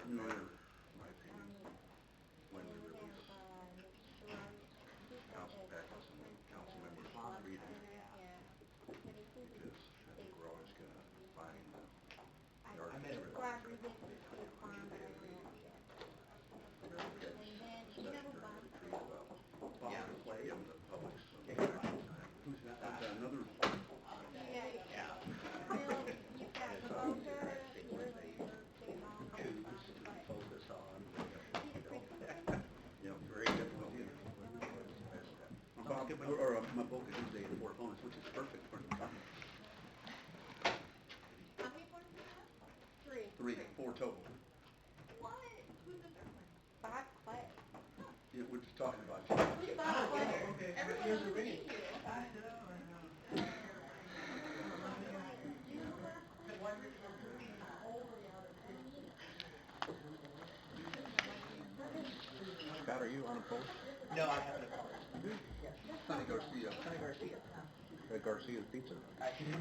familiar, in my opinion, when we release council packets and council members will read them, because I think we're always gonna find the arguments right off the bat. Very good, especially during the retreat about volunteer play and the public's interaction time. Who's that? Another. Focus on, very difficult. My book is Tuesday and 4 opponents, which is perfect for the time. How many points do you have? Three, four total. What? Who's the third one? Bob Clay. Yeah, we're just talking about you. Who's Bob Clay? Okay. Everyone Here's else the is ring. you. I know. Scott, are you unopposed? No, I haven't opposed. Sonny Garcia. Sonny Garcia. Garcia's Pizza?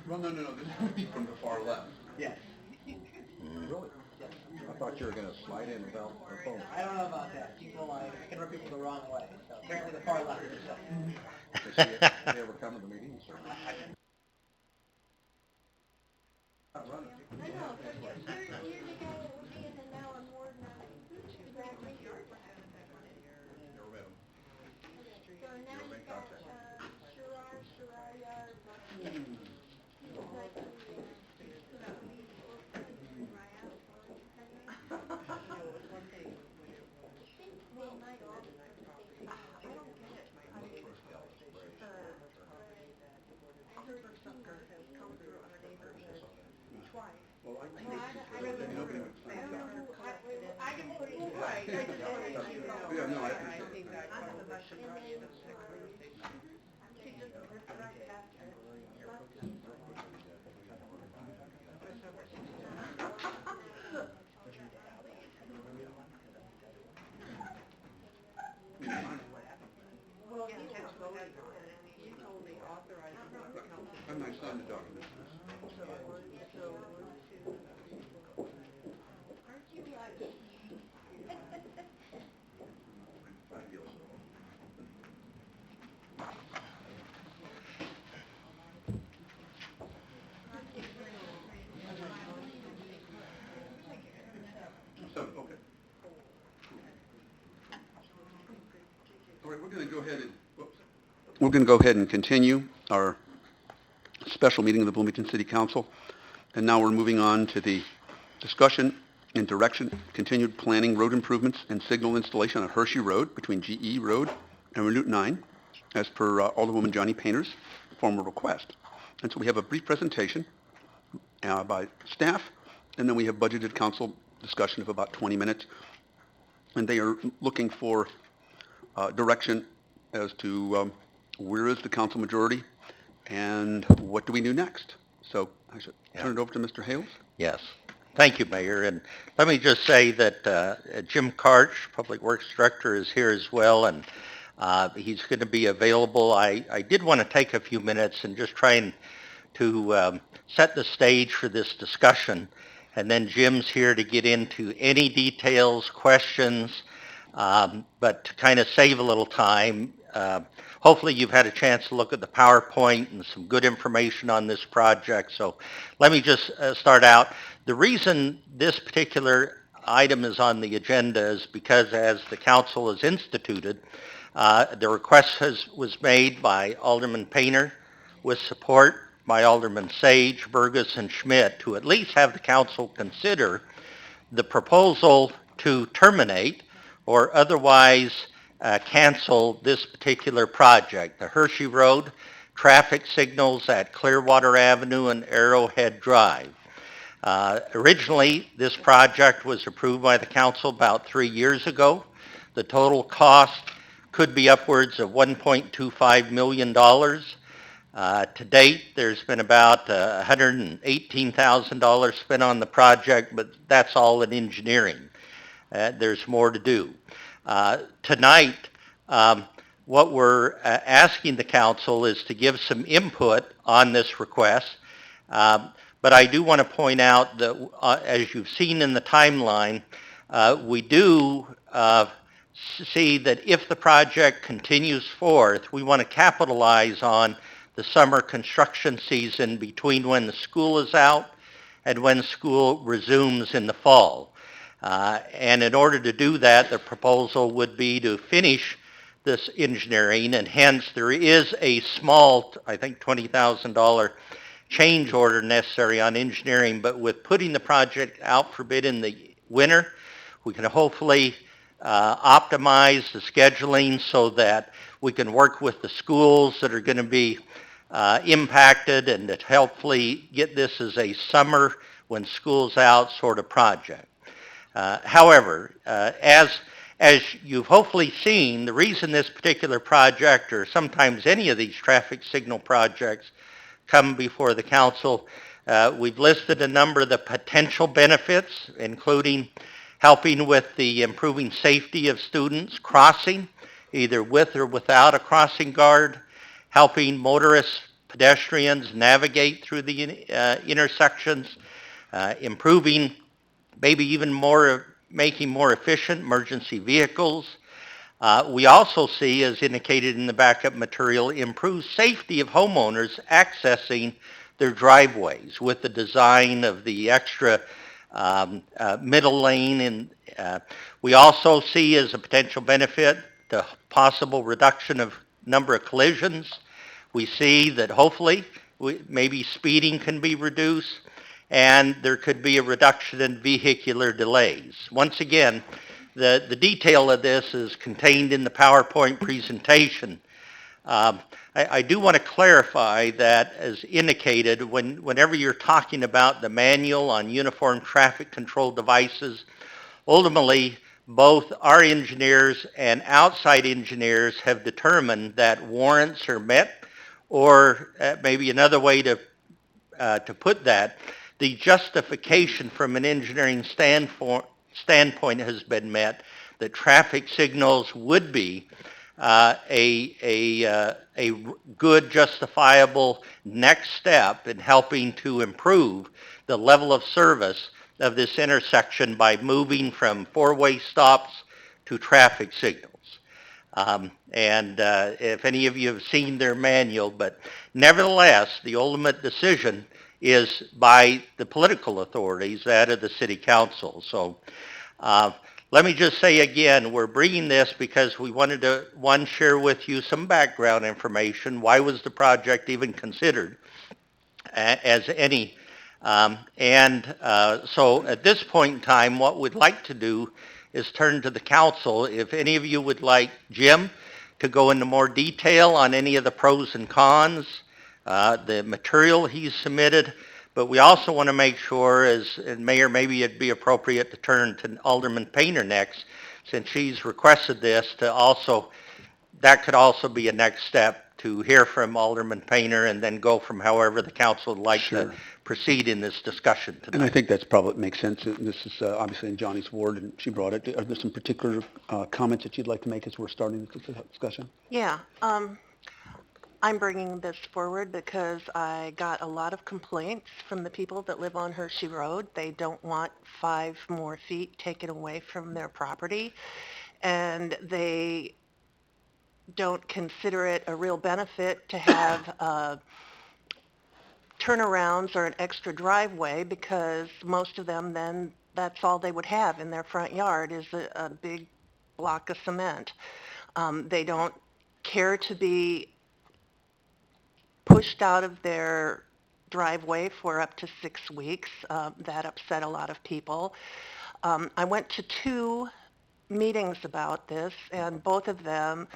Well, no, this would be from the far left. Yes. Really? Yes. I thought you were gonna slide in without a phone. I don't know about that. People, I can rub people the wrong way. So apparently the far left is Does he ever come to the meetings? Not running. I know, so years ago it would be in the now and Ward 9. Exactly. Never met him. So now Never you've made got, contact. Sherrard Yard. He's like the, Well, I I can put it right. Yeah, no, I appreciate it. Well, you just voted on it, you told me authorizing the council. I'm not signing the document. Aren't you lucky? I feel so. So, okay. All right, we're going to go ahead and, we're going to go ahead and continue our special meeting of the Bloomington City Council. And now we're moving on to the discussion and direction, continued planning road improvements and signal installation on Hershey Road between GE Road and Route 9, as per Alderwoman Johnny Painter's formal request. And so we have a brief presentation by staff, and then we have budgeted council discussion of about 20 minutes. And they are looking for direction as to where is the council majority and what do we do next. So I should turn it over to Mr. Hales. Yes. Thank you, Mayor. And let me just say that Jim Karch, Public Works Director, is here as well, and he's going to be available. I did want to take a few minutes and just try to set the stage for this discussion. And then Jim's here to get into any details, questions, but to kind of save a little time, hopefully you've had a chance to look at the PowerPoint and some good information on this project. So let me just start out. The reason this particular item is on the agenda is because as the council has instituted, the request was made by Alderman Painter with support by Alderman Sage, Burgess, and Schmidt to at least have the council consider the proposal to terminate or otherwise cancel this particular project, the Hershey Road traffic signals at Clearwater Avenue and Arrowhead Drive. Originally, this project was approved by the council about 3 years ago. The total cost could be upwards of $1.25 million. To date, there's been about $118,000 spent on the project, but that's all in engineering. There's more to do. Tonight, what we're asking the council is to give some input on this request. But I do want to point out that, as you've seen in the timeline, we do see that if the project continues forth, we want to capitalize on the summer construction season between when the school is out and when school resumes in the fall. And in order to do that, the proposal would be to finish this engineering, and hence there is a small, I think $20,000 change order necessary on engineering, but with putting the project out for bid in the winter, we can hopefully optimize the scheduling so that we can work with the schools that are going to be impacted and to hopefully get this as a summer when school's out sort of project. However, as you've hopefully seen, the reason this particular project, or sometimes any of these traffic signal projects, come before the council, we've listed a number of the potential benefits, including helping with the improving safety of students crossing, either with or without a crossing guard, helping motorists, pedestrians navigate through the intersections, improving, maybe even more, making more efficient emergency vehicles. We also see, as indicated in the backup material, improved safety of homeowners accessing their driveways with the design of the extra middle lane. And we also see as a potential benefit the possible reduction of number of collisions. We see that hopefully maybe speeding can be reduced, and there could be a reduction in vehicular delays. Once again, the detail of this is contained in the PowerPoint presentation. I do want to clarify that, as indicated, whenever you're talking about the manual on uniform traffic control devices, ultimately both our engineers and outside engineers have determined that warrants are met, or maybe another way to put that, the justification from an engineering standpoint has been met, that traffic signals would be a good, justifiable next step in helping to improve the level of service of this intersection by moving from four-way stops to traffic signals. And if any of you have seen their manual, but nevertheless, the ultimate decision is by the political authorities, that of the city council. So let me just say again, we're bringing this because we wanted to, one, share with you some background information. Why was the project even considered as any? So at this point in time, what we'd like to do is turn to the council. If any of you would like Jim to go into more detail on any of the pros and cons, the material he's submitted, but we also want to make sure, as Mayor, maybe it'd be appropriate to turn to Alderman Painter next, since she's requested this, to also, that could also be a next step, to hear from Alderman Painter and then go from however the council would like to proceed in this discussion tonight. And I think that's probably makes sense. This is obviously in Johnny's ward, and she brought it. Are there some particular comments that you'd like to make as we're starting this discussion? Yeah, I'm bringing this forward because I got a lot of complaints from the people that live on Hershey Road. They don't want 5 more feet taken away from their property, and they don't consider it a real benefit to have turnarounds or an extra driveway, because most of them then, that's all they would have in their front yard is a big block of cement. They don't care to be pushed out of their driveway for up to 6 weeks. That upset a lot of people. I went to 2 meetings about this, and both of them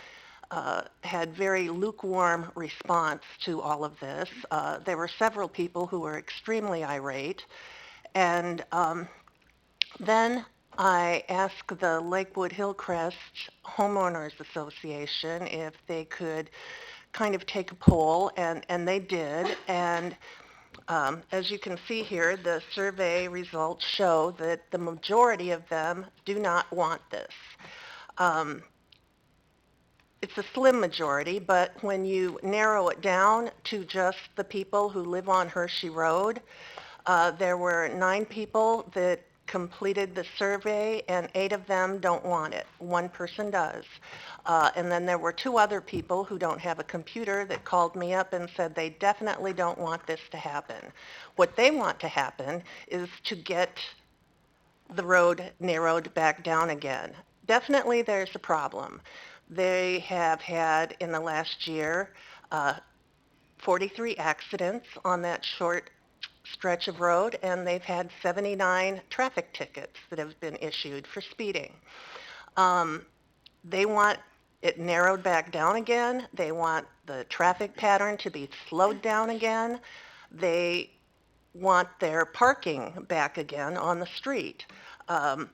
had very lukewarm response to all of this. There were several people who were extremely irate, and then I asked the Lakewood Hillcrest Homeowners Association if they could kind of take a poll, and they did. And as you can see here, the survey results show that the majority of them do not want this. It's a slim majority, but when you narrow it down to just the people who live on Hershey Road, There were 9 people that completed the survey, and 8 of them don't want it. 1 person does. And then there were 2 other people who don't have a computer that called me up and said they definitely don't want this to happen. What they want to happen is to get the road narrowed back down again. Definitely there's a problem. They have had in the last year 43 accidents on that short stretch of road, and they've had 79 traffic tickets that have been issued for speeding. They want it narrowed back down again. They want the traffic pattern to be slowed down again. They want their parking back again on the street. Um,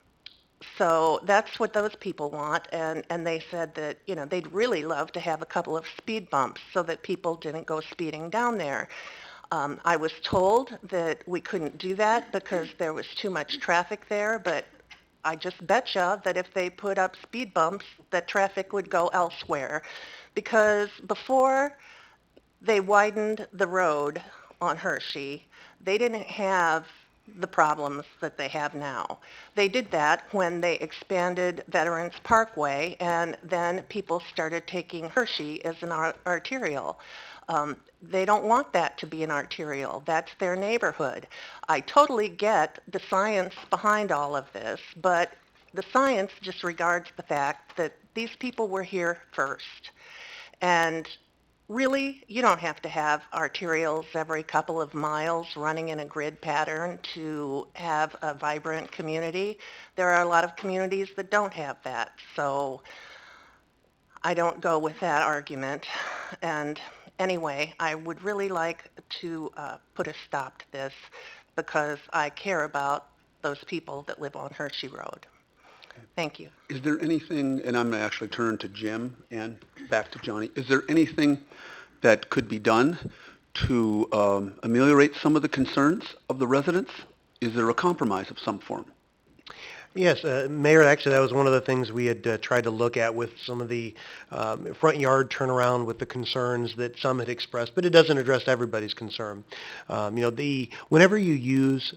so that's what those people want, and they said that, they'd really love to have a couple of speed bumps so that people didn't go speeding down there. I was told that we couldn't do that because there was too much traffic there, but I just betcha that if they put up speed bumps, that traffic would go elsewhere. Because before they widened the road on Hershey, they didn't have the problems that they have now. They did that when they expanded Veterans Parkway, and then people started taking Hershey as an arterial. They don't want that to be an arterial. That's their neighborhood. I totally get the science behind all of this, but the science disregards the fact that these people were here first. And really, you don't have to have arterials every couple of miles running in a grid pattern to have a vibrant community. There are a lot of communities that don't have that. So I don't go with that argument. And anyway, I would really like to put a stop to this because I care about those people that live on Hershey Road. Thank you. Is there anything, and I'm going to actually turn to Jim and back to Johnny, is there anything that could be done to ameliorate some of the concerns of the residents? Is there a compromise of some form? Yes, Mayor, actually, that was one of the things we had tried to look at with some of the front yard turnaround with the concerns that some had expressed, but it doesn't address everybody's concern. Whenever you use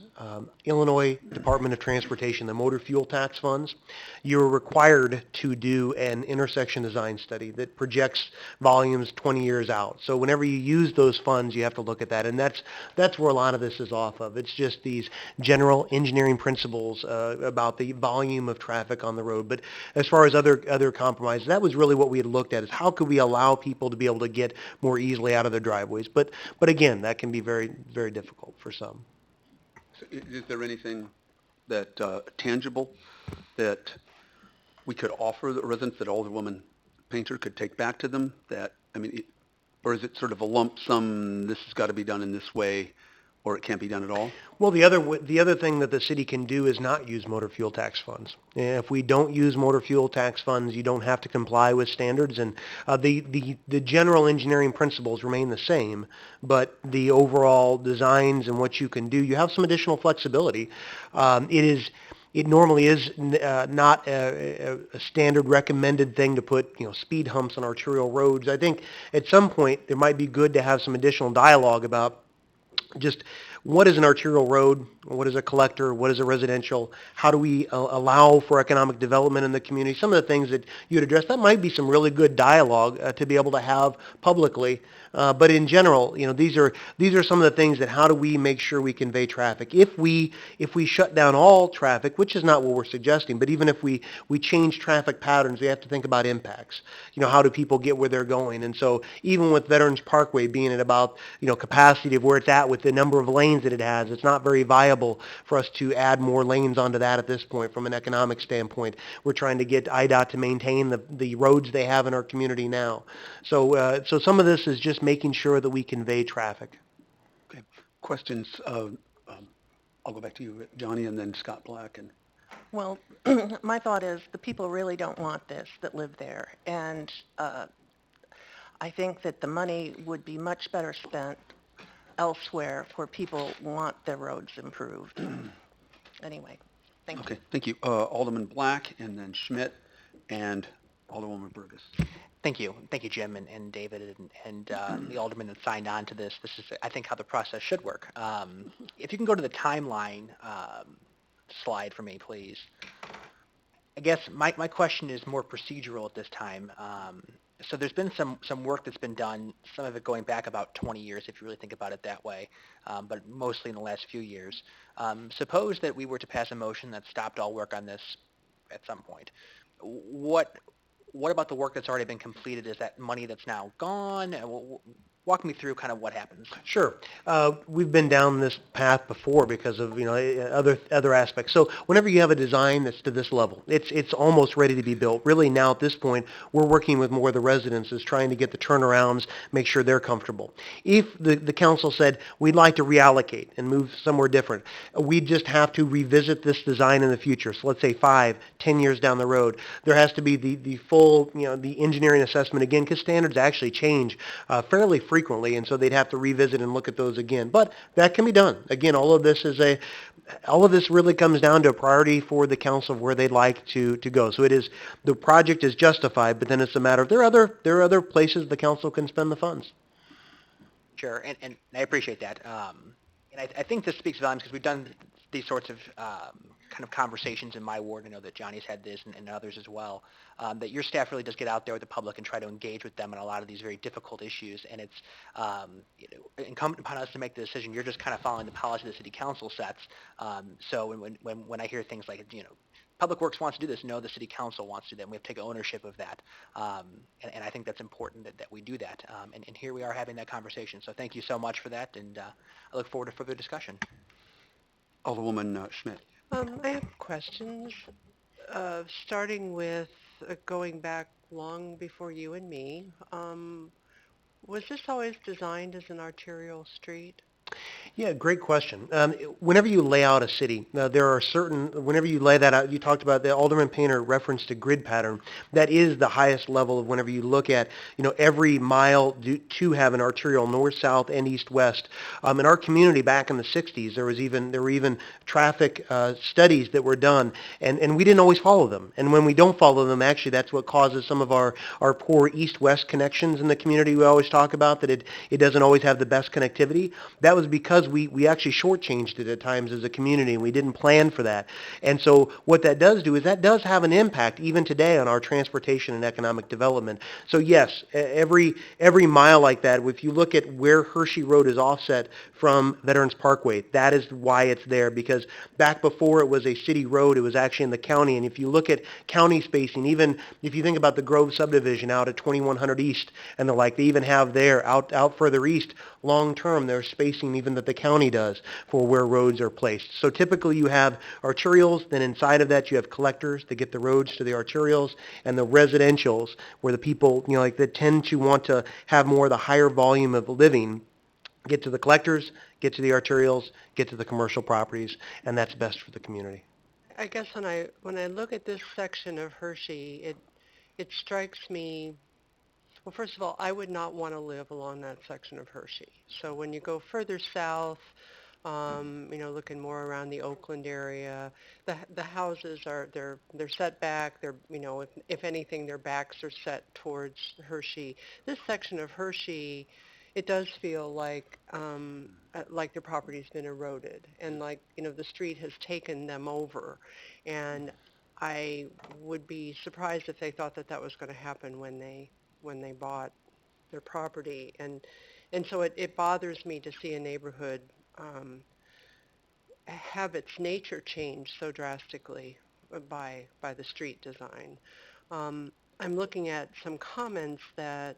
Illinois Department of Transportation, the motor fuel tax funds, you're required to do an intersection design study that projects volumes 20 years out. So whenever you use those funds, you have to look at that, and that's where a lot of this is off of. It's just these general engineering principles about the volume of traffic on the road. But as far as other compromises, that was really what we had looked at, is how could we allow people to be able to get more easily out of their driveways. But again, that can be very, very difficult for some. Is there anything that tangible that we could offer the residents that Alderwoman Painter could take back to them? Or is it sort of a lump sum, this has got to be done in this way, or it can't be done at all? Well, the other thing that the city can do is not use motor fuel tax funds. If we don't use motor fuel tax funds, you don't have to comply with standards, and the general engineering principles remain the same, but the overall designs and what you can do, you have some additional flexibility. It normally is not a standard recommended thing to put, speed humps on arterial roads. I think at some point it might be good to have some additional dialogue about just what is an arterial road, what is a collector, what is a residential, how do we allow for economic development in the community, some of the things that you would address. That might be some really good dialogue to be able to have publicly. But in general, these are some of the things that how do we make sure we convey traffic. If we shut down all traffic, which is not what we're suggesting, but even if we change traffic patterns, we have to think about impacts. How do people get where they're going? And so even with Veterans Parkway being at about, capacity of where it's at with the number of lanes that it has, it's not very viable for us to add more lanes onto that at this point from an economic standpoint. We're trying to get IDOT to maintain the roads they have in our community now. So some of this is just making sure that we convey traffic. Okay. Questions? I'll go back to you, Johnny, and then Scott Black. Well, my thought is the people really don't want this that live there. And I think that the money would be much better spent elsewhere where people want their roads improved. Anyway, thank you. Okay, thank you. Alderman Black, and then Schmidt, and Alderwoman Burgess. Thank you. Thank you, Jim and David and the aldermen that signed on to this. This is, I think, how the process should work. If you can go to the timeline slide for me, please. I guess my question is more procedural at this time. So there's been some work that's been done, some of it going back about 20 years, if you really think about it that way, but mostly in the last few years. Suppose that we were to pass a motion that stopped all work on this at some point. What what about the work that's already been completed? Is that money that's now gone? Walk me through kind of what happens. Sure. We've been down this path before because of, other aspects. So whenever you have a design that's to this level, it's almost ready to be built. Really now at this point, we're working with more of the residences trying to get the turnarounds, make sure they're comfortable. If the council said, we'd like to reallocate and move somewhere different, we just have to revisit this design in the future. So let's say 5, 10 years down the road, there has to be the full, the engineering assessment again, because standards actually change fairly frequently, and so they'd have to revisit and look at those again. But that can be done. Again, all of this really comes down to a priority for the council of where they'd like to go. So the project is justified, but then it's a matter of there are other places the council can spend the funds. Sure, and I appreciate that. And I think this speaks volumes because we've done these sorts of kind of conversations in my ward. I know that Johnny's had this and others as well. That your staff really does get out there with the public and try to engage with them on a lot of these very difficult issues. And it's incumbent upon us to make the decision. You're just kind of following the policy the city council sets. So when I hear things like, Public Works wants to do this. No, the City Council wants to do that. And we have to take ownership of that. And I think that's important that we do that. And here we are having that conversation. So thank you so much for that. And I look forward to further discussion. Alderwoman Schmidt. I have questions, starting with going back long before you and me. Was this always designed as an arterial street? Yeah, great question. Whenever you lay out a city, whenever you lay that out, you talked about the Alderman Painter reference to grid pattern. That is the highest level of whenever you look at, every mile to have an arterial north, south, and east, west. In our community back in the 60s, there were even traffic studies that were done, and we didn't always follow them. And when we don't follow them, actually, that's what causes some of our poor east-west connections in the community we always talk about, that it doesn't always have the best connectivity. That was because we actually shortchanged it at times as a community, and we didn't plan for that. And so what that does do is that does have an impact even today on our transportation and economic development. So yes, every mile like that, if you look at where Hershey Road is offset from Veterans Parkway, that is why it's there, because back before it was a city road, it was actually in the county. And if you look at county spacing, even if you think about the Grove subdivision out at 2100 East and the like, they even have there out further east, long term, there's spacing even that the county does for where roads are placed. So typically you have arterials, then inside of that you have collectors that get the roads to the arterials, and the residentials where the people, that tend to want to have more of the higher volume of living, get to the collectors, get to the arterials, get to the commercial properties, and that's best for the community. I guess when I look at this section of Hershey, it strikes me. Well, first of all, I would not want to live along that section of Hershey. So when you go further south, looking more around the Oakland area, the houses they're set back. They're, if anything, their backs are set towards Hershey. This section of Hershey, it does feel like the property's been eroded, and like, the street has taken them over. And I would be surprised if they thought that was going to happen when they bought their property. And so it bothers me to see a neighborhood have its nature changed so drastically by the street design. I'm looking at some comments that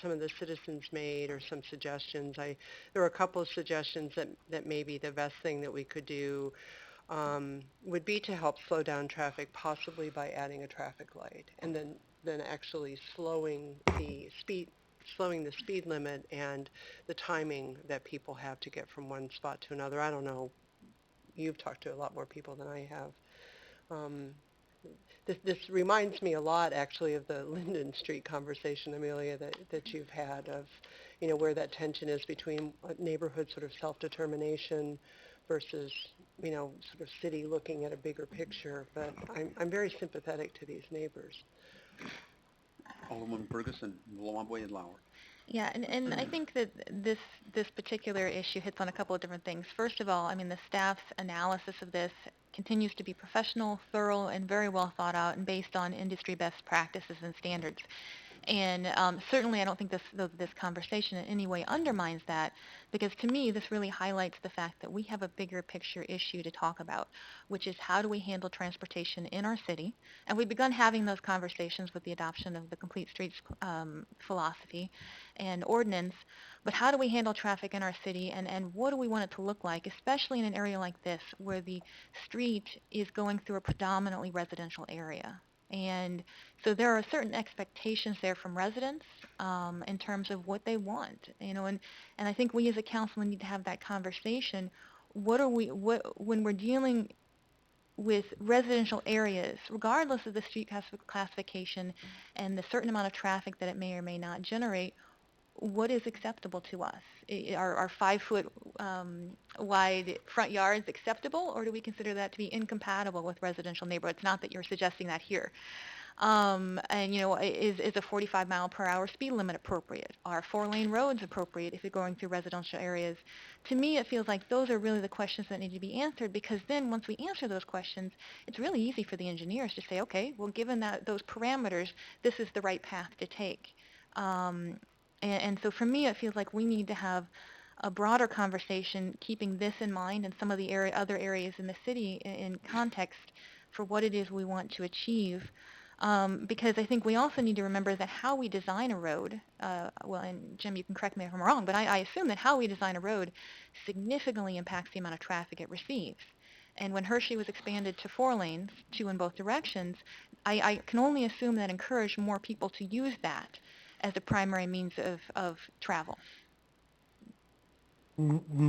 some of the citizens made, or some suggestions. There were a couple of suggestions that maybe the best thing that we could do would be to help slow down traffic, possibly by adding a traffic light, and then actually slowing the speed limit and the timing that people have to get from one spot to another. I don't know. You've talked to a lot more people than I have. Um, this reminds me a lot, actually, of the Linden Street conversation, Amelia, that you've had of, where that tension is between neighborhood sort of self-determination versus, sort of city looking at a bigger picture. But I'm very sympathetic to these neighbors. Alderman Ferguson, Malawamboy, and Lauer. Yeah, and I think that this particular issue hits on a couple of different things. First of all, I mean, the staff's analysis of this continues to be professional, thorough, and very well thought out and based on industry best practices and standards. And certainly I don't think this conversation in any way undermines that, because to me this really highlights the fact that we have a bigger picture issue to talk about, which is how do we handle transportation in our city. And we've begun having those conversations with the adoption of the Complete Streets philosophy and ordinance, but how do we handle traffic in our city, and what do we want it to look like, especially in an area like this where the street is going through a predominantly residential area. And so there are certain expectations there from residents in terms of what they want, and I think we as a council need to have that conversation. When we're dealing with residential areas, regardless of the street classification and the certain amount of traffic that it may or may not generate, what is acceptable to us? Are 5-foot wide front yards acceptable, or do we consider that to be incompatible with residential neighborhoods? Not that you're suggesting that here. And is a 45 mile per hour speed limit appropriate? Are 4-lane roads appropriate if you're going through residential areas? To me, it feels like those are really the questions that need to be answered, because then once we answer those questions, it's really easy for the engineers to say, okay, well, given those parameters, this is the right path to take. And so for me, it feels like we need to have a broader conversation, keeping this in mind and some of the other areas in the city in context for what it is we want to achieve. Because I think we also need to remember that how we design a road, well, and Jim, you can correct me if I'm wrong, but I assume that how we design a road significantly impacts the amount of traffic it receives. And when Hershey was expanded to 4 lanes, 2 in both directions, I can only assume that encouraged more people to use that as a primary means of travel.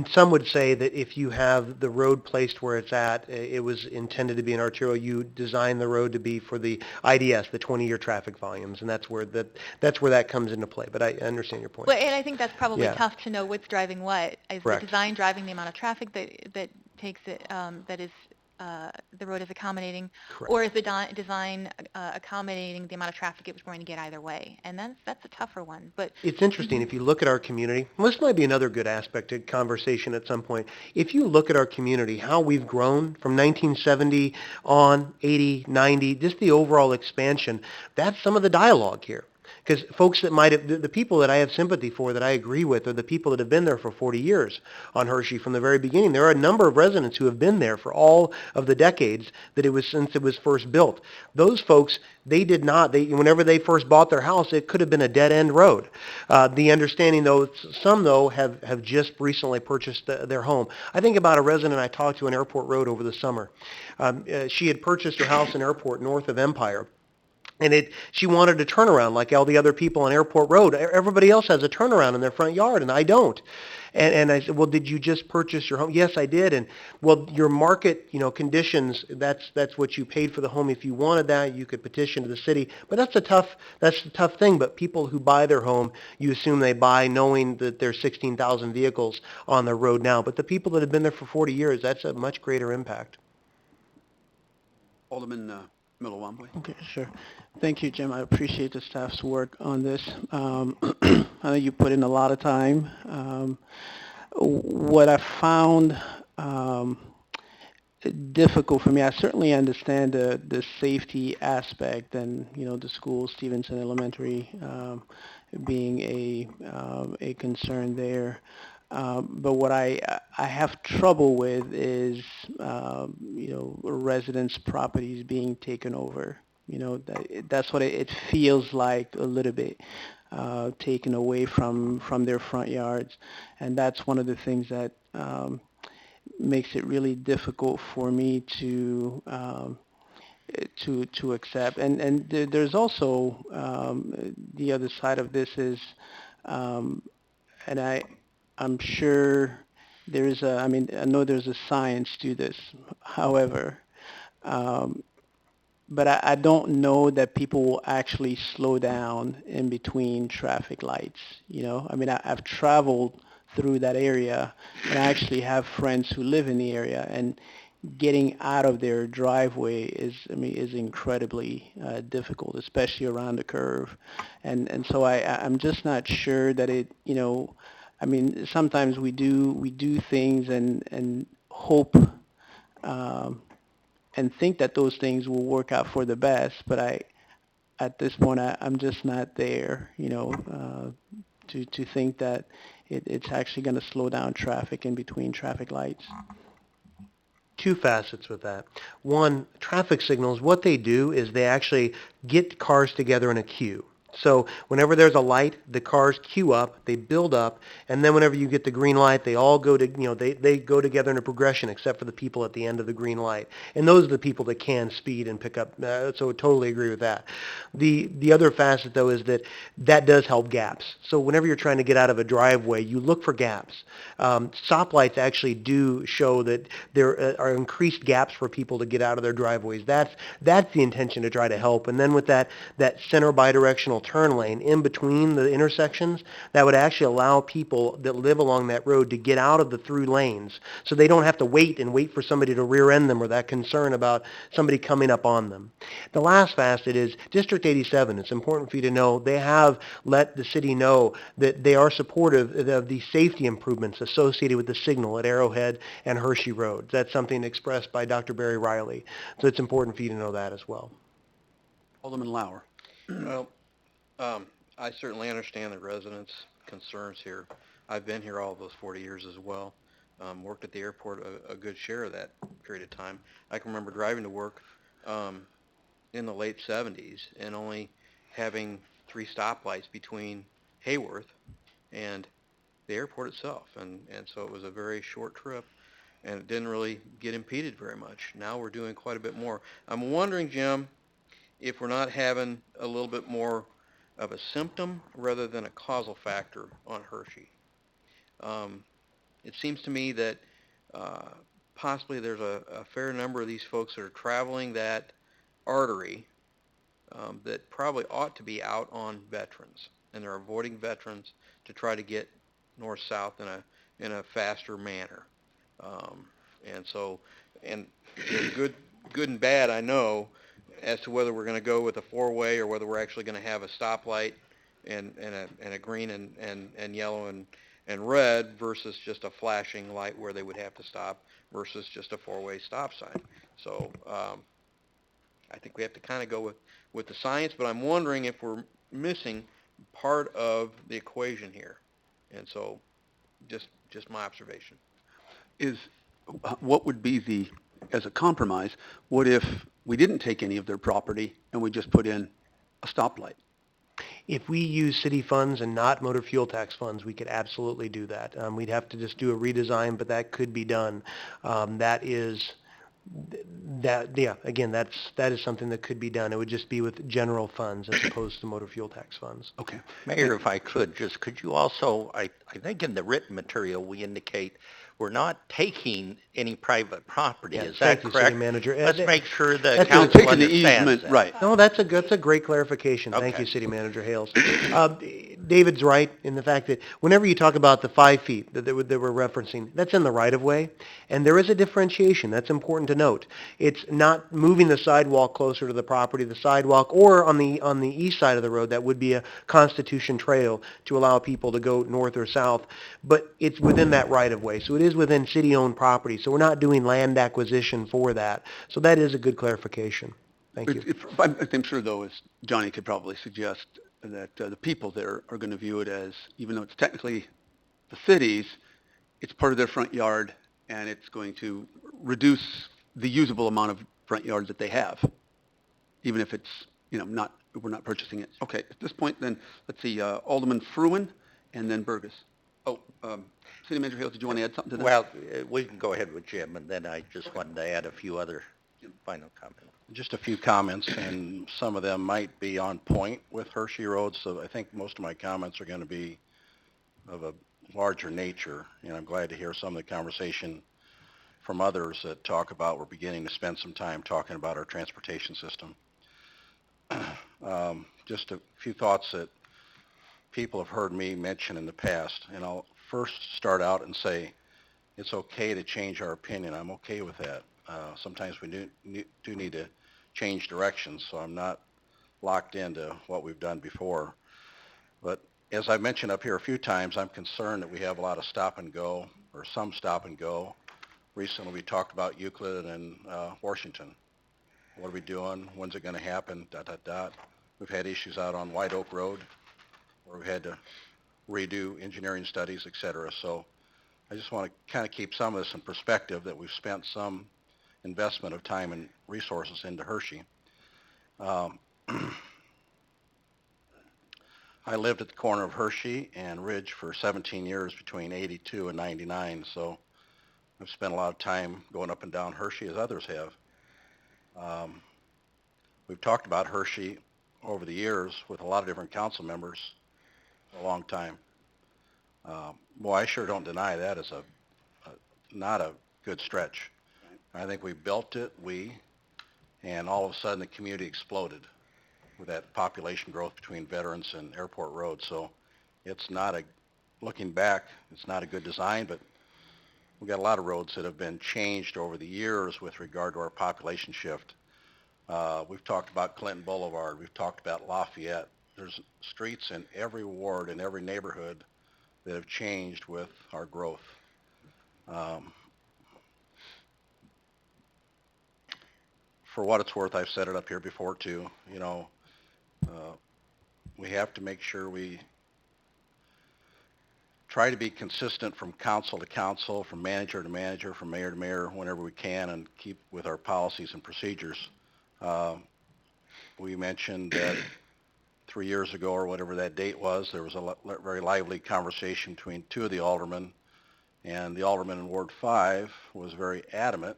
Some would say that if you have the road placed where it's at, it was intended to be an arterial. You design the road to be for the IDS, the 20-year traffic volumes, and that's where that comes into play. But I understand your point. Well, and I think that's probably Yeah. tough to know what's driving what. Is Correct. the design driving the amount of traffic that takes it, that is the road is accommodating, Correct. or is the design accommodating the amount of traffic it was going to get either way? And that's a tougher one. But It's interesting, if you look at our community, and this might be another good aspect of conversation at some point. If you look at our community, how we've grown from 1970 on, 80, 90, just the overall expansion, that's some of the dialogue here. Because folks that might have, the people that I have sympathy for, that I agree with, are the people that have been there for 40 years on Hershey from the very beginning. There are a number of residents who have been there for all of the decades that it was since it was first built. Those folks, whenever they first bought their house, it could have been a dead-end road. The understanding, though, some, though, have just recently purchased their home. I think about a resident I talked to on Airport Road over the summer. She had purchased her house in Airport north of Empire. And she wanted a turnaround like all the other people on Airport Road. Everybody else has a turnaround in their front yard, and I don't. And I said, well, did you just purchase your home? Yes, I did. And, well, your market, conditions, that's what you paid for the home. If you wanted that, you could petition to the city. But that's the tough thing. But people who buy their home, you assume they buy knowing that there's 16,000 vehicles on the road now. But the people that have been there for 40 years, that's a much greater impact. Alderman Malawamboy. Okay, sure. Thank you, Jim. I appreciate the staff's work on this. I know you put in a lot of time. What I found difficult for me, I certainly understand the safety aspect and, the school, Stevenson Elementary, being a concern there. But what I have trouble with is, residents' properties being taken over. That's what it feels like a little bit, taken away from their front yards. And that's one of the things that makes it really difficult for me to accept. And there's also the other side of this is, and I'm sure there is I know there's a science to this. However, but I don't know that people will actually slow down in between traffic lights. I've traveled through that area, and I actually have friends who live in the area, and getting out of their driveway is incredibly difficult, especially around the curve. And so I'm just not sure that sometimes we do things and hope and think that those things will work out for the best, but at this point, I'm just not there, to think that it's actually going to slow down traffic in between traffic lights. Two facets with that. One, traffic signals, what they do is they actually get cars together in a queue. So whenever there's a light, the cars queue up, they build up, and then whenever you get the green light, they all go to, they go together in a progression except for the people at the end of the green light. And those are the people that can speed and pick up, so totally agree with that. The other facet, though, is that does help gaps. So whenever you're trying to get out of a driveway, you look for gaps. Stoplights actually do show that there are increased gaps for people to get out of their driveways. That's the intention, to try to help. And then with that center bidirectional turn lane in between the intersections, that would actually allow people that live along that road to get out of the through lanes, so they don't have to wait for somebody to rear end them, or that concern about somebody coming up on them. The last facet is District 87. It's important for you to know they have let the city know that they are supportive of the safety improvements associated with the signal at Arrowhead and Hershey Road. That's something expressed by Dr. Barry Riley. So it's important for you to know that as well. Alderman Lauer. Well, I certainly understand the residents' concerns here. I've been here all those 40 years as well. Worked at the airport a good share of that period of time. I can remember driving to work in the late 70s and only having 3 stoplights between Hayworth and the airport itself. And so it was a very short trip, and it didn't really get impeded very much. Now we're doing quite a bit more. I'm wondering, Jim, if we're not having a little bit more of a symptom rather than a causal factor on Hershey. It seems to me that possibly there's a fair number of these folks that are traveling that artery that probably ought to be out on veterans, and they're avoiding veterans to try to get north-south in a faster manner. And so, and there's good and bad, I know, as to whether we're going to go with a four-way or whether we're actually going to have a stoplight and a green and yellow and red versus just a flashing light where they would have to stop versus just a four-way stop sign. So I think we have to kind of go with the science, but I'm wondering if we're missing part of the equation here. And so just my observation. What would be as a compromise, what if we didn't take any of their property and we just put in a stoplight? If we use city funds and not motor fuel tax funds, we could absolutely do that. We'd have to just do a redesign, but that could be done. Again, that is something that could be done. It would just be with general funds as opposed to motor fuel tax funds. Okay. Mayor, if I could, could you also, I think in the written material, we indicate we're not taking any private property. Is that Thank you, correct? City Manager. Let's make sure the That's We're council taking the understands easement, that. right. No, that's a great clarification. Thank Okay. you, City Manager Hales. David's right in the fact that whenever you talk about the 5 feet that we're referencing, that's in the right-of-way, and there is a differentiation. That's important to note. It's not moving the sidewalk closer to the property, the sidewalk, or on the east side of the road, that would be a Constitution Trail to allow people to go north or south, but it's within that right-of-way, so it is within city-owned property, so we're not doing land acquisition for that. So that is a good clarification. Thank you. I'm sure, though, as Johnny could probably suggest, that the people there are going to view it as, even though it's technically the city's, it's part of their front yard, and it's going to reduce the usable amount of front yards that they have, even if it's, we're not purchasing it. Okay, at this point, then, let's see, Alderman Fruin, and then Burgess. Oh, City Manager Hales, did you want to add something to that? Well, we can go ahead with Jim, and then I just wanted to add a few other final comments. Just a few comments, and some of them might be on point with Hershey Road, so I think most of my comments are going to be of a larger nature, and I'm glad to hear some of the conversation from others that talk about, we're beginning to spend some time talking about our transportation system. Just a few thoughts that people have heard me mention in the past, and I'll first start out and say it's okay to change our opinion. I'm okay with that. Sometimes we do need to change directions, so I'm not locked into what we've done before. But as I mentioned up here a few times, I'm concerned that we have a lot of stop and go, or some stop and go. Recently, we talked about Euclid and Washington. What are we doing? When's it going to happen? Dot, dot, dot. We've had issues out on White Oak Road where we had to redo engineering studies, et cetera. So I just want to kind of keep some of this in perspective, that we've spent some investment of time and resources into Hershey. Um, I lived at the corner of Hershey and Ridge for 17 years between 82 and 99, so I've spent a lot of time going up and down Hershey as others have. Um, we've talked about Hershey over the years with a lot of different council members for a long time. Boy, I sure don't deny that as not a good stretch. I think we built it, and all of a sudden the community exploded with that population growth between Veterans and Airport Road. So it's not looking back, it's not a good design, but we've got a lot of roads that have been changed over the years with regard to our population shift. We've talked about Clinton Boulevard. We've talked about Lafayette. There's streets in every ward, in every neighborhood that have changed with our growth. For what it's worth, I've said it up here before too, we have to make sure we try to be consistent from council to council, from manager to manager, from mayor to mayor, whenever we can, and keep with our policies and procedures. We mentioned that 3 years ago, or whatever that date was, there was a very lively conversation between two of the aldermen, and the alderman in Ward 5 was very adamant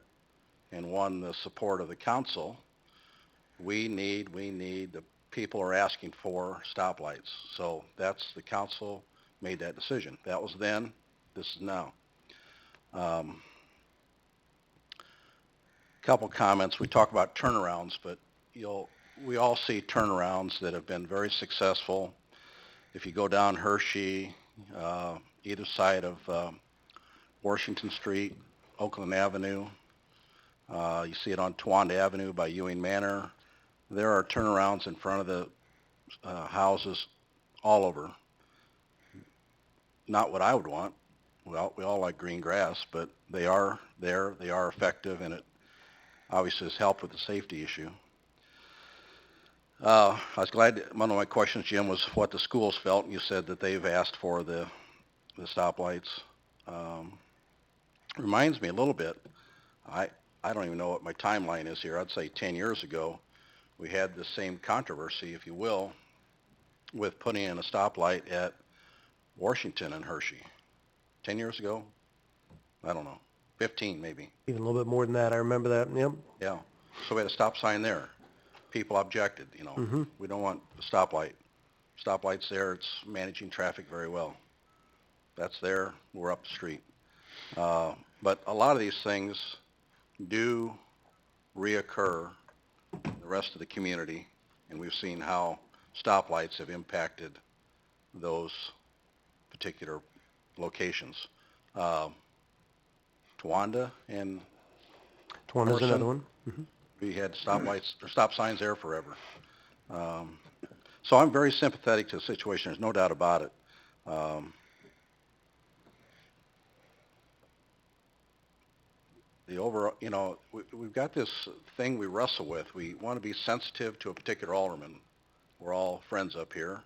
and won the support of the council. We need, the people are asking for stoplights. So the council made that decision. That was then, this is now. Couple comments. We talk about turnarounds, but we all see turnarounds that have been very successful. If you go down Hershey, either side of Washington Street, Oakland Avenue, you see it on Towanda Avenue by Ewing Manor. There are turnarounds in front of the houses all over. Not what I would want. Well, we all like green grass, but they are there, they are effective, and it obviously has helped with the safety issue. I was glad, one of my questions, Jim, was what the schools felt, and you said that they've asked for the stoplights. Reminds me a little bit, I don't even know what my timeline is here. I'd say 10 years ago, we had the same controversy, if you will, with putting in a stoplight at Washington and Hershey. 10 years ago? I don't know. 15 maybe. Even a little bit more than that. I remember that. Yep. Yeah. So we had a stop sign there. People objected, We don't want a stoplight. Stoplight's there. It's managing traffic very well. That's there. We're up the street. But a lot of these things do reoccur in the rest of the community, and we've seen how stoplights have impacted those particular locations. Towanda and Tawanda's Orson, another one. we had stoplights or stop signs there forever. So I'm very sympathetic to the situation. There's no doubt about it. The overall, we've got this thing we wrestle with. We want to be sensitive to a particular alderman. We're all friends up here.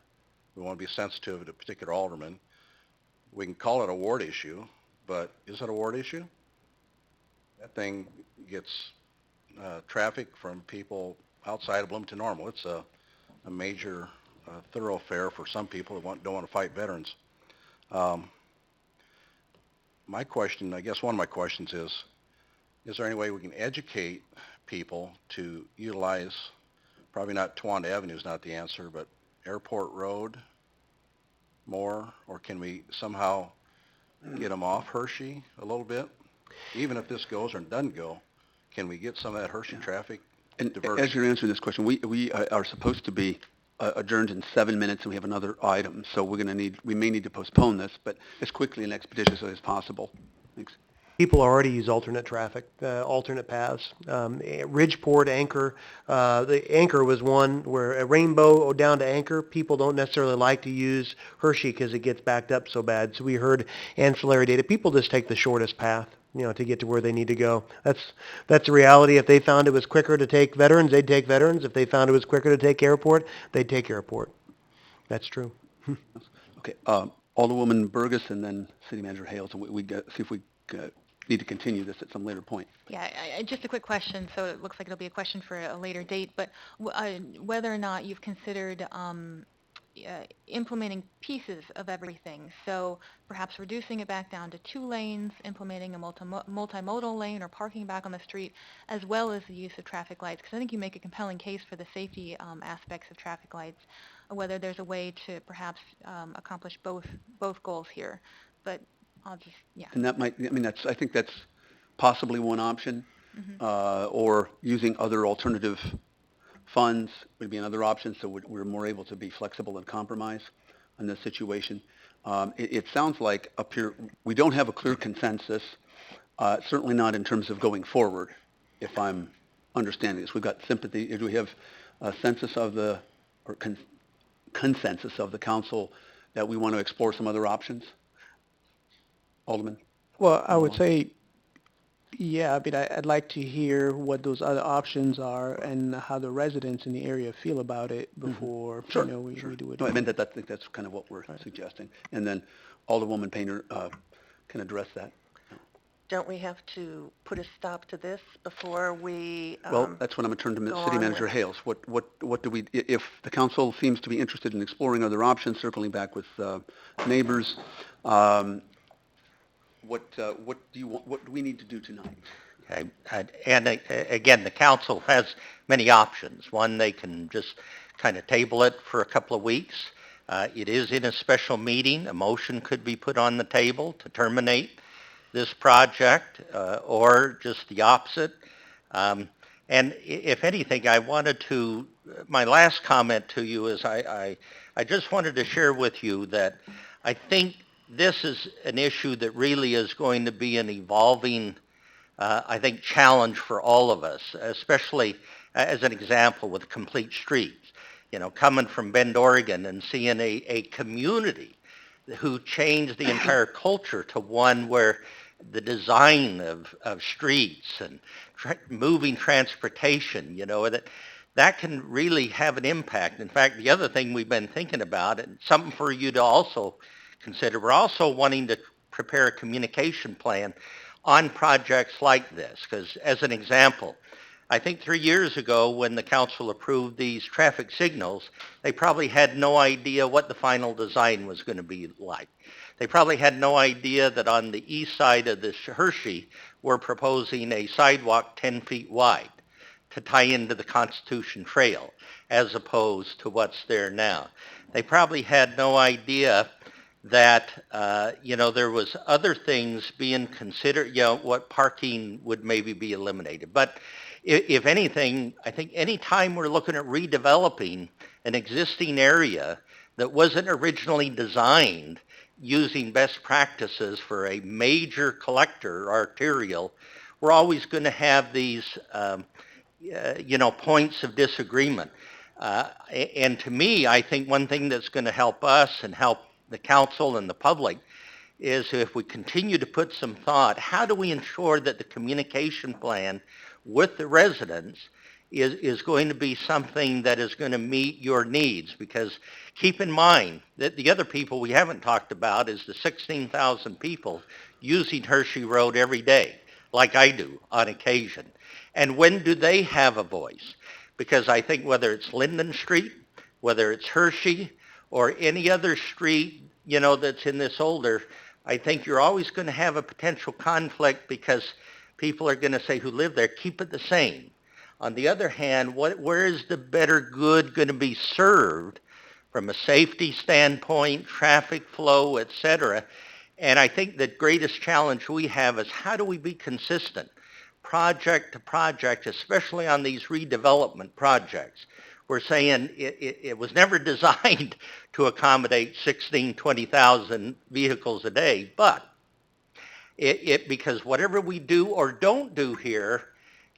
We want to be sensitive to a particular alderman. We can call it a ward issue, but is it a ward issue? That thing gets traffic from people outside of Bloomington Normal. It's a major thoroughfare for some people that don't want to fight veterans. My question, I guess one of my questions is there any way we can educate people to utilize, probably not Towanda Avenue is not the answer, but Airport Road more, or can we somehow get them off Hershey a little bit? Even if this goes or doesn't go, can we get some of that Hershey traffic And diverted? as you're answering this question, we are supposed to be adjourned in 7 minutes, and we have another item, so we may need to postpone this, but as quickly and expeditiously as possible. Thanks. People already use alternate traffic, alternate paths. Ridgeport, Anchor, the Anchor was one where a Rainbow down to Anchor, people don't necessarily like to use Hershey because it gets backed up so bad. So we heard ancillary data. People just take the shortest path, to get to where they need to go. That's the reality. If they found it was quicker to take Veterans, they'd take Veterans. If they found it was quicker to take Airport, they'd take Airport. That's true. Okay, Alderwoman Burgess and then City Manager Hales, and see if we need to continue this at some later point. Yeah, just a quick question, so it looks like it'll be a question for a later date, but whether or not you've considered implementing pieces of everything, so perhaps reducing it back down to 2 lanes, implementing a multimodal lane or parking back on the street, as well as the use of traffic lights, because I think you make a compelling case for the safety aspects of traffic lights, whether there's a way to perhaps accomplish both goals here. But I'll just, yeah. And that might, I think that's possibly one option, or using other alternative funds would be another option, so we're more able to be flexible and compromise on this situation. It sounds like up here, we don't have a clear consensus, certainly not in terms of going forward, if I'm understanding this. We've got sympathy. Do we have a consensus of the council that we want to explore some other options? Alderman? Well, I would say, yeah, I'd like to hear what those other options are and how the residents in the area feel about it before, Sure, we do it. No, I meant that I think that's kind of what we're suggesting. And then Alderwoman Painter can address that. Don't we have to put a stop to this before we Well, that's when I'm going to turn to go City on Manager with- Hales. What do we, if the council seems to be interested in exploring other options, circling back with neighbors, what do you want, what do we need to do tonight? Okay. And again, the council has many options. One, they can just kind of table it for a couple of weeks. It is in a special meeting. A motion could be put on the table to terminate this project, or just the opposite. And if anything, my last comment to you is I just wanted to share with you that I think this is an issue that really is going to be an evolving, I think, challenge for all of us, especially as an example with complete streets. Coming from Bend, Oregon, and seeing a community who changed the entire culture to one where the design of streets and moving transportation, that can really have an impact. In fact, the other thing we've been thinking about, and something for you to also consider, we're also wanting to prepare a communication plan on projects like this, because as an example, I think 3 years ago when the council approved these traffic signals, they probably had no idea what the final design was going to be like. They probably had no idea that on the east side of this Hershey, we're proposing a sidewalk 10 feet wide to tie into the Constitution Trail, as opposed to what's there now. They probably had no idea that, there was other things being considered, what parking would maybe be eliminated. But if anything, I think any time we're looking at redeveloping an existing area that wasn't originally designed using best practices for a major collector arterial, we're always going to have these, points of disagreement. And to me, I think one thing that's going to help us and help the council and the public is if we continue to put some thought, how do we ensure that the communication plan with the residents is going to be something that is going to meet your needs? Because keep in mind that the other people we haven't talked about is the 16,000 people using Hershey Road every day, like I do on occasion. And when do they have a voice? Because I think whether it's Linden Street, whether it's Hershey, or any other street, that's in this older, I think you're always going to have a potential conflict because people are going to say who live there, keep it the same. On the other hand, where is the better good going to be served from a safety standpoint, traffic flow, et cetera? And I think the greatest challenge we have is how do we be consistent project to project, especially on these redevelopment projects? We're saying it was never designed to accommodate 16, 20,000 vehicles a day, but because whatever we do or don't do here,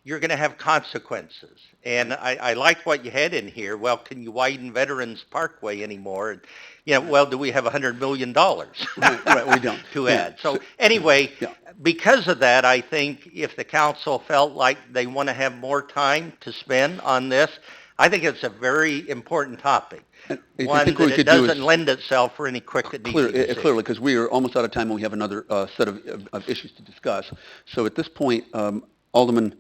you're going to have consequences. And I like what you had in here. Well, can you widen Veterans Parkway anymore? And, well, do we have $100 million Right, we don't. to Yeah. add? So anyway, Yeah. because of that, I think if the council felt like they want to have more time to spend on this, I think it's a very important topic. And I One think what we that it could do doesn't is lend itself for any quick and easy decision. clearly, because we are almost out of time and we have another set of issues to discuss. So at this point, Alderman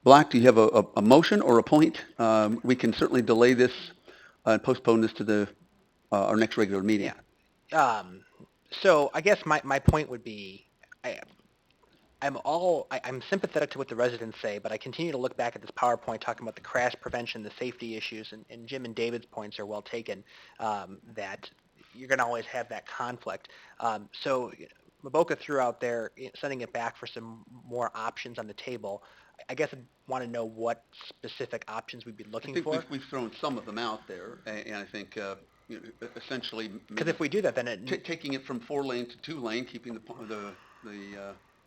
Black, do you have a motion or a point? We can certainly delay this and postpone this to our next regular meeting. Yeah. So I guess my point would be, I'm sympathetic to what the residents say, but I continue to look back at this PowerPoint talking about the crash prevention, the safety issues, and Jim and David's points are well taken, that you're going to always have that conflict. So Maboka threw out there, sending it back for some more options on the table. I guess I want to know what specific options we'd be I looking think for. we've thrown some of them out there, and I think essentially Because if we do that, then taking it from 4-lane to 2-lane, keeping the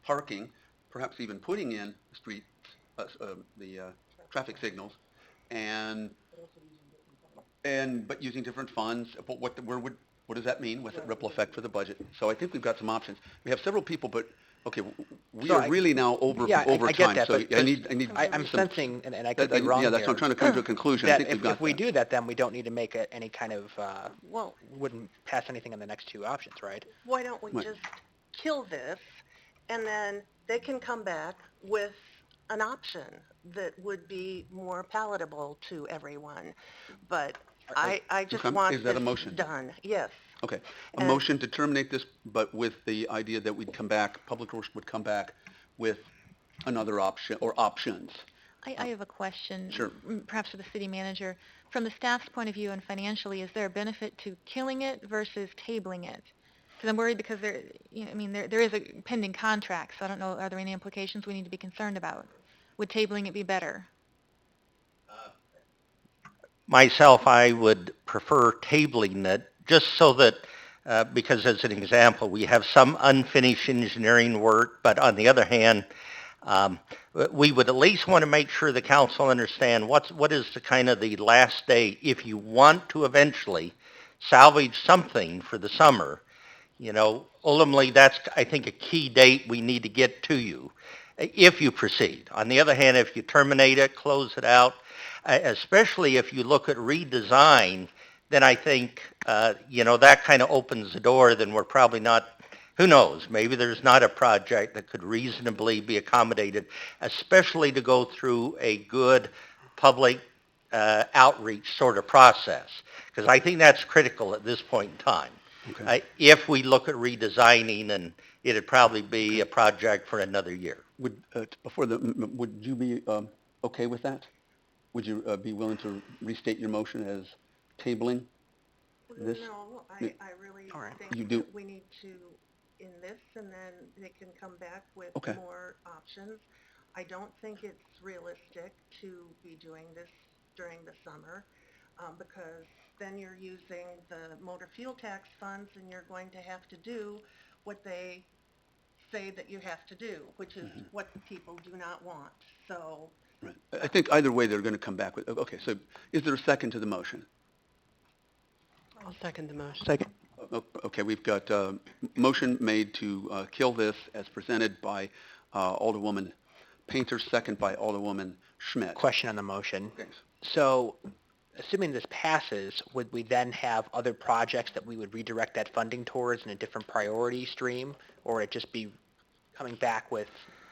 parking, perhaps even putting in street traffic signals, but using different funds. But what does that mean? What's the ripple effect for the budget? So I think we've got some options. We have several people, but okay, we So are really now over I get time. that, So but I need I'm some, sensing, and I could be wrong yeah, that's here, what I'm trying to come to a conclusion. I that think we've got if we that. do that, then we don't need to make any kind of, Well, wouldn't pass anything on the next two options, right? why don't we Right. just kill this, and then they can come back with an option that would be more palatable to everyone. But I just Okay. want Is that a this motion? done, yes. Okay, a And- motion to terminate this, but with the idea that we'd come back, Public Works would come back with another option, or options. I have a question. Sure. Perhaps for the city manager. From the staff's point of view and financially, is there a benefit to killing it versus tabling it? Because I'm worried because there is a pending contract, so I don't know, are there any implications we need to be concerned about? Would tabling it be better? Myself, I would prefer tabling it just so that, because as an example, we have some unfinished engineering work, but on the other hand, we would at least want to make sure the council understand what is the kind of the last day if you want to eventually salvage something for the summer. Ultimately, that's, I think, a key date we need to get to you if you proceed. On the other hand, if you terminate it, close it out, especially if you look at redesign, then I think, that kind of opens the door. Then we're probably not, who knows, maybe there's not a project that could reasonably be accommodated, especially to go through a good public outreach sort of process, because I think that's critical at this point in time. Okay. If we look at redesigning, and it'd probably be a project for another year. Would you be okay with that? Would you be willing to restate your motion as tabling this? No, Yeah. I really All right. think You do- that we need to in this, and then they can come back with Okay. more options. I don't think it's realistic to be doing this during the summer, because then you're using the motor fuel tax funds, and you're going to have to do what they say that you have to do, which is what the people do not want. So Right. I think either way, they're going to come back with, okay, so is there a second to the motion? I'll second the motion. Second. Okay, we've got a motion made to kill this as presented by Alderwoman Painter, second by Alderwoman Schmidt. Question on the motion. Thanks. So, assuming this passes, would we then have other projects that we would redirect that funding towards in a different priority stream, or would it just be coming back with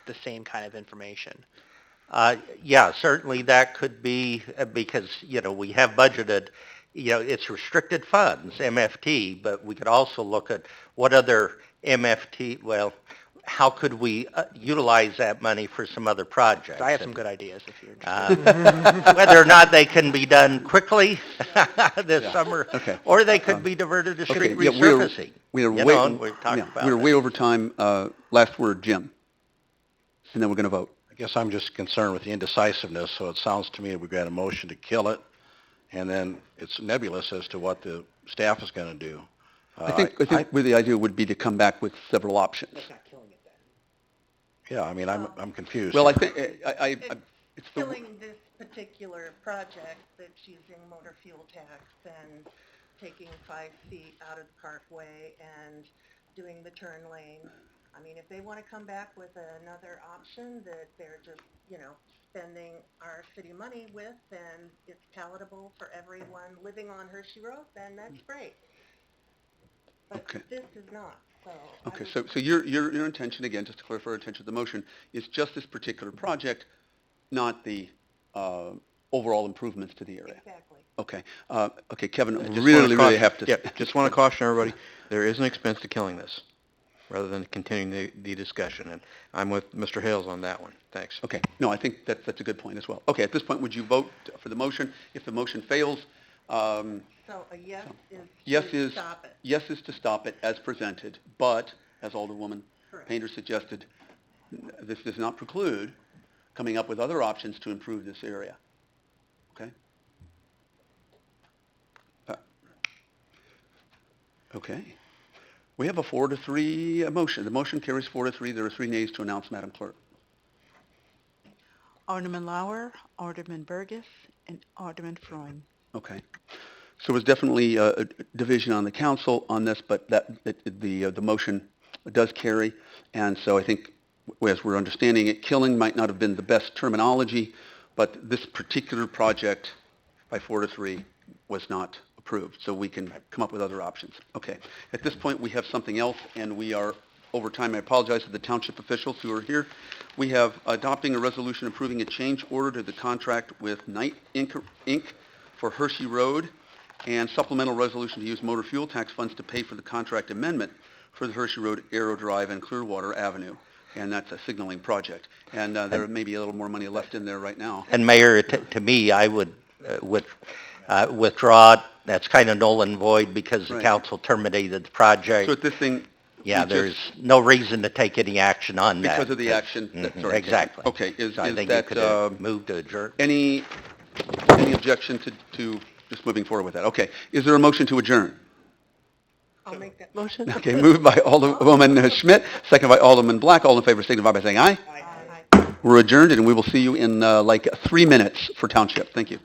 the same kind of information? Yeah, certainly that could be, because, we have budgeted, it's restricted funds, MFT, but we could also look at what other MFT, how could we utilize that money for some other projects? I have some good ideas if you're interested. Whether or not they can be done quickly this summer, Okay. or they could be diverted to street Okay, yeah, resurfacing. we are You way, know, and we've talked about we're it. way over time. Last word, Jim. And then we're going to vote. I guess I'm just concerned with the indecisiveness, so it sounds to me that we've got a motion to kill it, and then it's nebulous as to what the staff is going to do. I think where the idea would be to come back with several options. That's not killing it then. Yeah, I mean, I'm confused. Well, I here. think, it's the, Killing this particular project that's using motor fuel tax and taking 5 feet out of the parkway and doing the turn lane. I mean, if they want to come back with another option that they're just, spending our city money with and it's palatable for everyone living on Hershey Road, then that's great. But Okay. this is not, so. I okay, would- so your intention, again, just to clarify our intention of the motion, is just this particular project, not the overall improvements to the area? Exactly. Okay, okay, Kevin, I just wanna really caution- have to... Yep, just want to caution everybody, there is an expense to killing this, rather than continuing the discussion, and I'm with Mr. Hales on that one. Thanks. Okay, no, I think that's a good point as well. Okay, at this point, would you vote for the motion? If the motion fails, So a yes is yes to is, stop it. yes is to stop it as presented, but, as Alderwoman Correct. Painter suggested, this does not preclude coming up with other options to improve this area. Okay? Okay. We have a 4-3 motion. The motion carries 4-3. There are 3 nays to announce, Madam Clerk. Alderman Lauer, Alderman Burgess, and Alderman Freund. Okay. So there's definitely a division on the council on this, but the motion does carry. And so I think, as we're understanding it, killing might not have been the best terminology, but this particular project by 4-3 was not approved. So we can come up with other options. Okay. At this point, we have something else, and we are over time. I apologize to the township officials who are here. We have adopting a resolution approving a change order to the contract with Knight Inc. for Hershey Road, and supplemental resolution to use motor fuel tax funds to pay for the contract amendment for the Hershey Road Arrow Drive and Clearwater Avenue. And that's a signaling project. And there may be a little more money left in there right now. And Mayor, to me, I would withdraw it. That's kind of null and void because the Right. council terminated the So project. at this thing, Yeah, we just- there's no reason to take any action on that. because of the action. Sorry. Exactly. Okay, is So I think you that, could have moved to adjourn. any objection to just moving forward with that? Okay. Is there a motion to adjourn? I'll make that motion. Okay, moved by Alderwoman Schmidt, second by Alderman Black. All in favor signify by saying aye. Aye. We're adjourned, and we will see you in like 3 minutes for Township. Thank you.